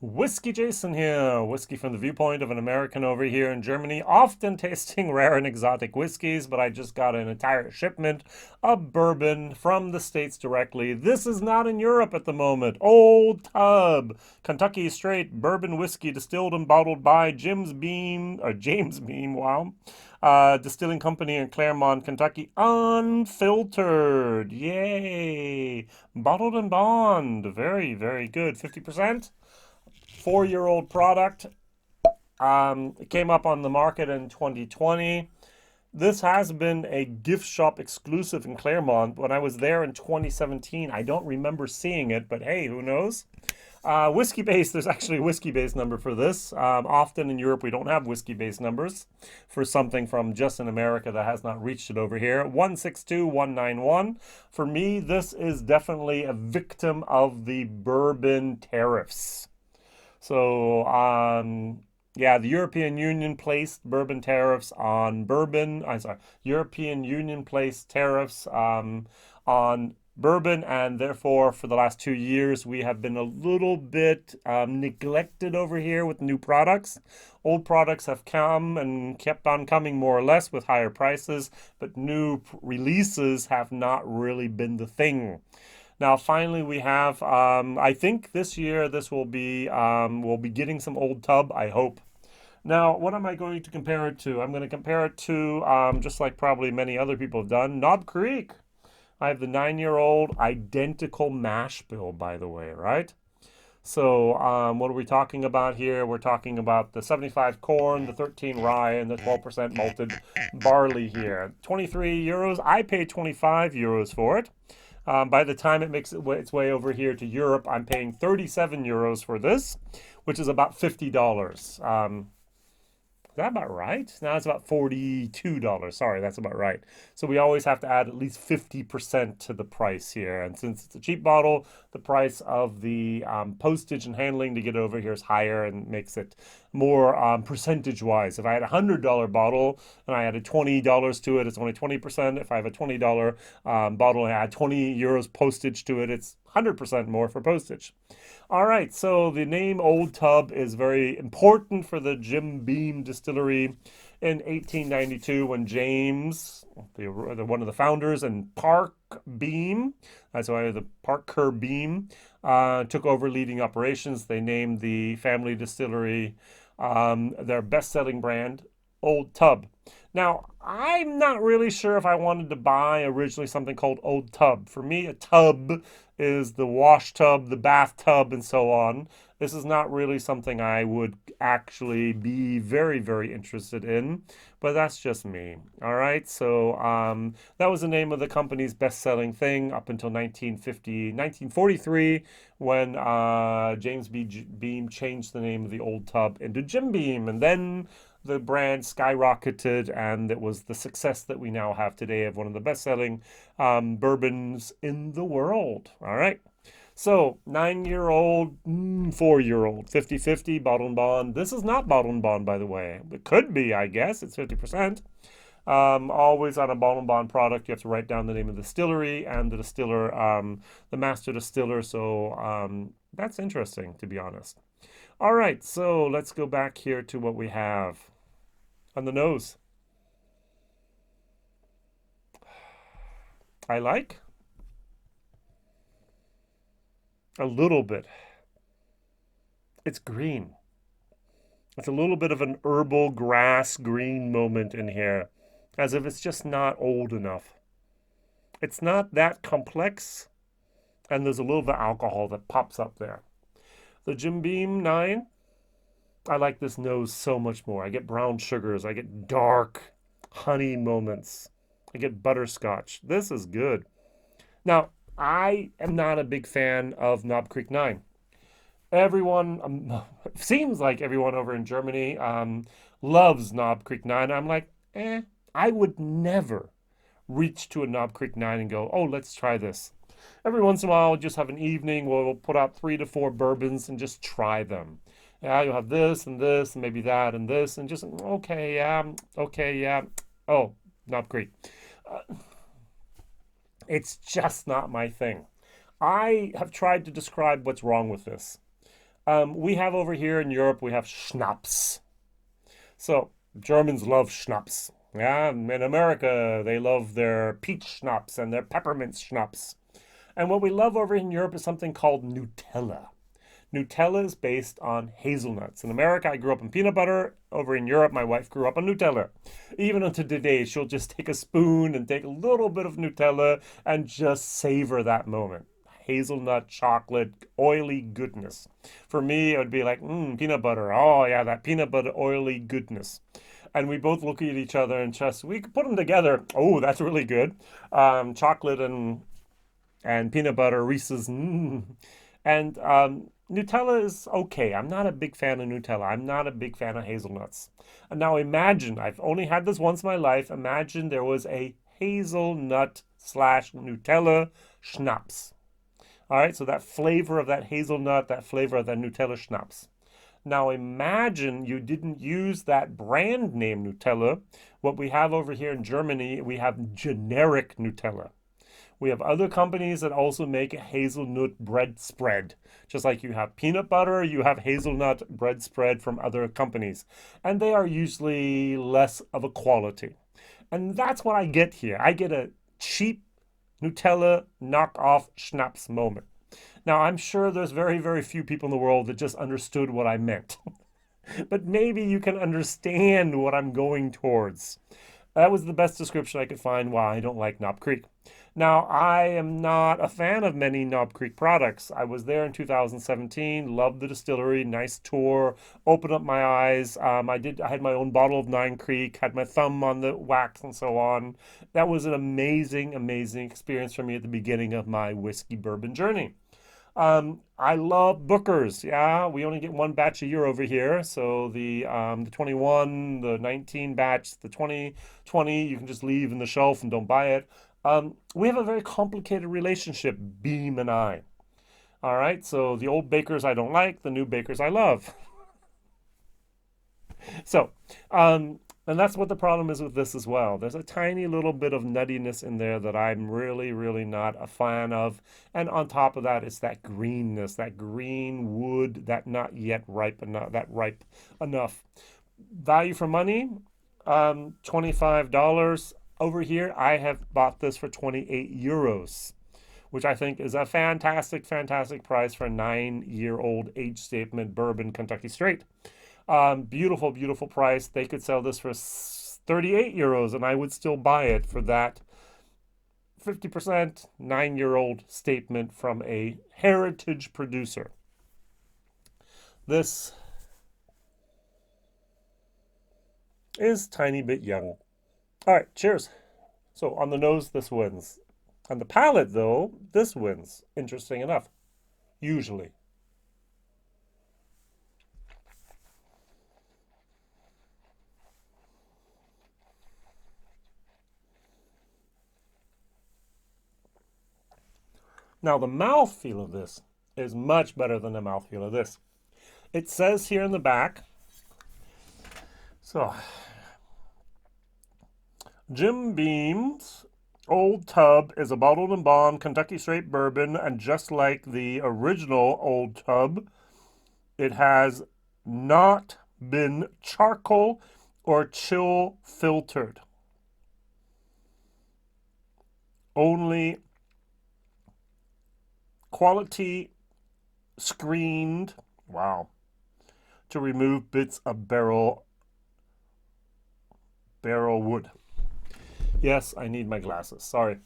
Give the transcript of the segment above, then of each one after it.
Whiskey Jason here, whiskey from the viewpoint of an American over here in Germany, often tasting rare and exotic whiskeys, but I just got an entire shipment of bourbon from the States directly. This is not in Europe at the moment. Old Tub, Kentucky straight bourbon whiskey distilled and bottled by James Beam, wow. Distilling Company in Claremont, Kentucky, unfiltered. Yay! Bottled and bond. Very, very good. 50%. 4-year-old product. It came up on the market in 2020. This has been a gift shop exclusive in Claremont. When I was there in 2017, I don't remember seeing it, but hey, who knows? Whiskey base, there's actually a whiskey base number for this. Often in Europe, we don't have whiskey base numbers for something from just in America that has not reached it over here. 162191. For me, this is definitely a victim of the bourbon tariffs. So, yeah, the European Union placed bourbon tariffs on bourbon. I'm sorry, European Union placed tariffs on bourbon, and therefore, for the last 2 years, we have been a little bit neglected over here with new products. Old products have come and kept on coming more or less with higher prices, but new releases have not really been the thing. Now, finally, we have, I think this year this will be, we'll be getting some Old Tub, I hope. Now, what am I going to compare it to? I'm going to compare it to, just like probably many other people have done, Knob Creek. I have the 9-year-old identical mash bill, by the way, right? So, what are we talking about here? We're talking about the 75 corn, the 13 rye, and the 12% malted barley here. 23 euros. I paid 25 euros for it. By the time it makes its way over here to Europe, I'm paying 37 euros for this, which is about $50. Is that about right? Now it's about $42. Sorry, that's about right. So we always have to add at least 50% to the price here. And since it's a cheap bottle, the price of the postage and handling to get over here is higher and makes it more percentage-wise. If I had a $100 bottle and I added $20 to it, it's only 20%. If I have a $20 bottle and I add 20 euros postage to it, it's 100% more for postage. All right, so the name Old Tub is very important for the Jim Beam distillery in 1892 when James, one of the founders, and Park Beam, that's why the Parker Beam, took over leading operations. They named the family distillery their best-selling brand, Old Tub. Now, I'm not really sure if I wanted to buy originally something called Old Tub. For me, a tub is the wash tub, the bathtub, and so on. This is not really something I would actually be very, very interested in, but that's just me. All right, so that was the name of the company's best-selling thing up until 1943, when Beam changed the name of the Old Tub into Jim Beam, and then the brand skyrocketed, and it was the success that we now have today of one of the best-selling bourbons in the world. All right. So, 9-year-old, 4-year-old, 50-50, bottle and bond. This is not bottle and bond, by the way. It could be, I guess. It's 50%. Always on a bottle and bond product, you have to write down the name of the distillery and the distiller, the master distiller. So, that's interesting, to be honest. All right, so let's go back here to what we have on the nose. I like a little bit. It's green. It's a little bit of an herbal grass green moment in here, as if it's just not old enough. It's not that complex, and there's a little bit of alcohol that pops up there. The Jim Beam 9, I like this nose so much more. I get brown sugars. I get dark honey moments. I get butterscotch. This is good. Now, I am not a big fan of Knob Creek 9. Everyone, seems like everyone over in Germany loves Knob Creek 9. I'm like, I would never reach to a Knob Creek 9 and go, oh, let's try this. Every once in a while, we'll just have an evening where we'll put out 3 to 4 bourbons and just try them. Yeah, you'll have this and this and maybe that and this and just, okay, yeah. Oh, Knob Creek. It's just not my thing. I have tried to describe what's wrong with this. We have over here in Europe, we have schnapps. So Germans love schnapps. Yeah, in America, they love their peach schnapps and their peppermint schnapps. And what we love over in Europe is something called Nutella. Nutella is based on hazelnuts. In America, I grew up on peanut butter. Over in Europe, my wife grew up on Nutella. Even unto today, she'll just take a spoon and take a little bit of Nutella and just savor that moment. Hazelnut, chocolate, oily goodness. For me, it would be like, peanut butter. Oh, yeah, that peanut butter, oily goodness. And we both look at each other and just, we could put them together. Oh, that's really good. Chocolate and peanut butter, Reese's. And Nutella is okay. I'm not a big fan of Nutella. I'm not a big fan of hazelnuts. And now imagine, I've only had this once in my life. Imagine there was a hazelnut slash Nutella schnapps. All right, so that flavor of that hazelnut, that flavor of that Nutella schnapps. Now imagine you didn't use that brand name Nutella. What we have over here in Germany, we have generic Nutella. We have other companies that also make a hazelnut bread spread. Just like you have peanut butter, you have hazelnut bread spread from other companies. And they are usually less of a quality. And that's what I get here. I get a cheap Nutella knockoff schnapps moment. Now, I'm sure there's very, very few people in the world that just understood what I meant. But maybe you can understand what I'm going towards. That was the best description I could find why I don't like Knob Creek. Now, I am not a fan of many Knob Creek products. I was there in 2017, loved the distillery, nice tour, opened up my eyes. I had my own bottle of Nine Creek, had my thumb on the wax and so on. That was an amazing, amazing experience for me at the beginning of my whiskey bourbon journey. I love Bookers. Yeah, we only get one batch a year over here. So the 21, the 19 batch, the 2020, you can just leave in the shelf and don't buy it. We have a very complicated relationship, Beam and I. All right, so the old bakers I don't like, the new bakers I love. So, and that's what the problem is with this as well. There's a tiny little bit of nuttiness in there that I'm really, really not a fan of. And on top of that, it's that greenness, that green wood, that not yet ripe enough, that ripe enough. Value for money, $25. Over here, I have bought this for 28 euros, which I think is a fantastic, fantastic price for a 9-year-old age statement bourbon Kentucky straight. Beautiful, beautiful price. They could sell this for 38 euros, and I would still buy it for that 50% 9-year-old statement from a heritage producer. This is a tiny bit young. All right, cheers. So on the nose, this wins. On the palate, though, this wins. Interesting enough. Usually. Now, the mouthfeel of this is much better than the mouthfeel of this. It says here in the back, so Jim Beam's Old Tub is a bottled and bond Kentucky straight bourbon, and just like the original Old Tub, it has not been charcoal or chill filtered. Only quality screened, wow, to remove bits of barrel wood. Yes, I need my glasses. Sorry.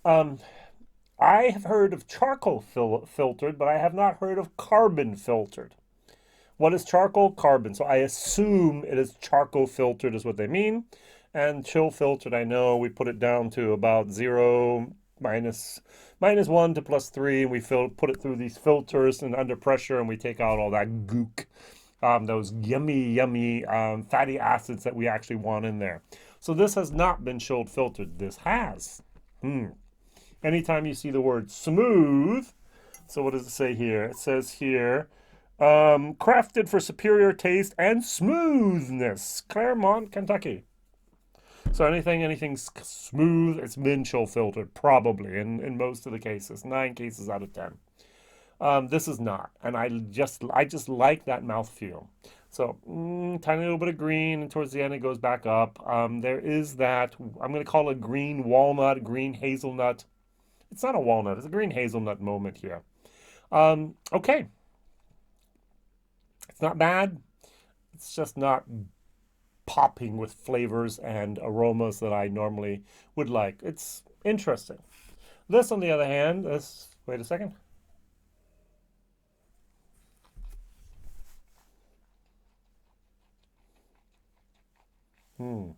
I have heard of charcoal filtered, but I have not heard of carbon filtered. What is charcoal? Carbon. So I assume it is charcoal filtered is what they mean. And chill filtered, I know we put it down to about 0, -1 to +3, and we put it through these filters and under pressure, and we take out all that gook, those yummy, yummy fatty acids that we actually want in there. So this has not been chilled filtered. This has. Anytime you see the word smooth, so what does it say here? It says here, crafted for superior taste and smoothness, Claremont, Kentucky. So anything smooth, it's been chill filtered, probably, in most of the cases, 9 cases out of 10. This is not, and I just like that mouthfeel. So tiny little bit of green, and towards the end it goes back up. There is that I'm going to call it green walnut, green hazelnut. It's not a walnut; it's a green hazelnut moment here. Okay, it's not bad. It's just not popping with flavors and aromas that I normally would like. It's interesting. This, on the other hand, is wait a second. Hmm.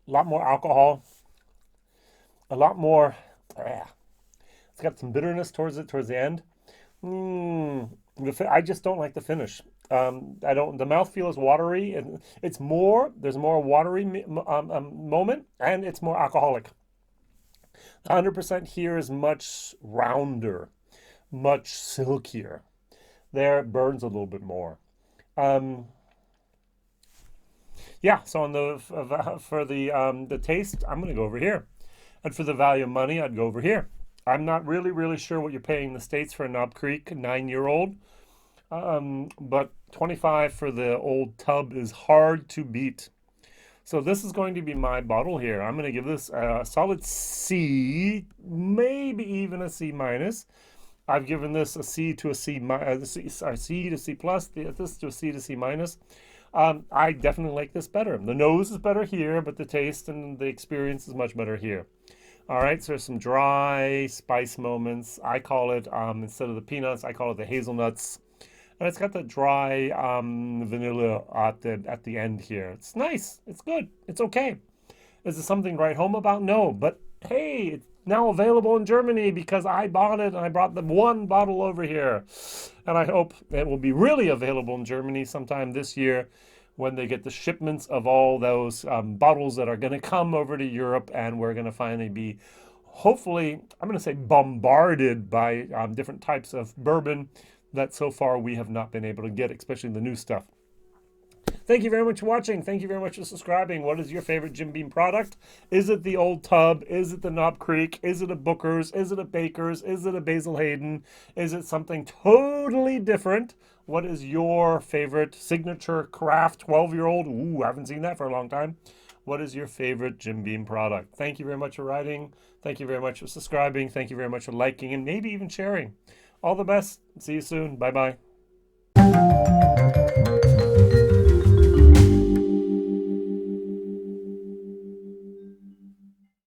A lot more alcohol, a lot more. Ah, it's got some bitterness towards it towards the end. Mm, I just don't like the finish. I don't. The mouthfeel is watery, and it's more. There's more watery moment, and it's more alcoholic. 100% here is much rounder, much silkier. There it burns a little bit more. Um, yeah. So on for the taste, I'm gonna go over here, and for the value of money, I'd go over here. I'm not really sure what you're paying in the States for a Knob Creek 9 year old. But 25 for the old tub is hard to beat. So this is going to be my bottle here. I'm going to give this a solid C, maybe even a C minus. I've given this a C to a C, a C to C plus, this to a C to C minus. I definitely like this better. The nose is better here, but the taste and the experience is much better here. All right, so there's some dry spice moments. I call it, instead of the peanuts, I call it the hazelnuts. And it's got the dry vanilla at the end here. It's nice. It's good. It's okay. Is it something to write home about? No. But hey, it's now available in Germany because I bought it and I brought the one bottle over here. And I hope it will be really available in Germany sometime this year when they get the shipments of all those bottles that are going to come over to Europe, and we're going to finally be, hopefully, I'm going to say bombarded by different types of bourbon that so far we have not been able to get, especially the new stuff. Thank you very much for watching. Thank you very much for subscribing. What is your favorite Jim Beam product? Is it the Old Tub? Is it the Knob Creek? Is it a Booker's? Is it a Baker's? Is it a Basil Hayden? Is it something totally different? What is your favorite signature craft 12-year-old? Ooh, I haven't seen that for a long time. What is your favorite Jim Beam product? Thank you very much for writing. Thank you very much for subscribing. Thank you very much for liking and maybe even sharing. All the best. See you soon. Bye-bye.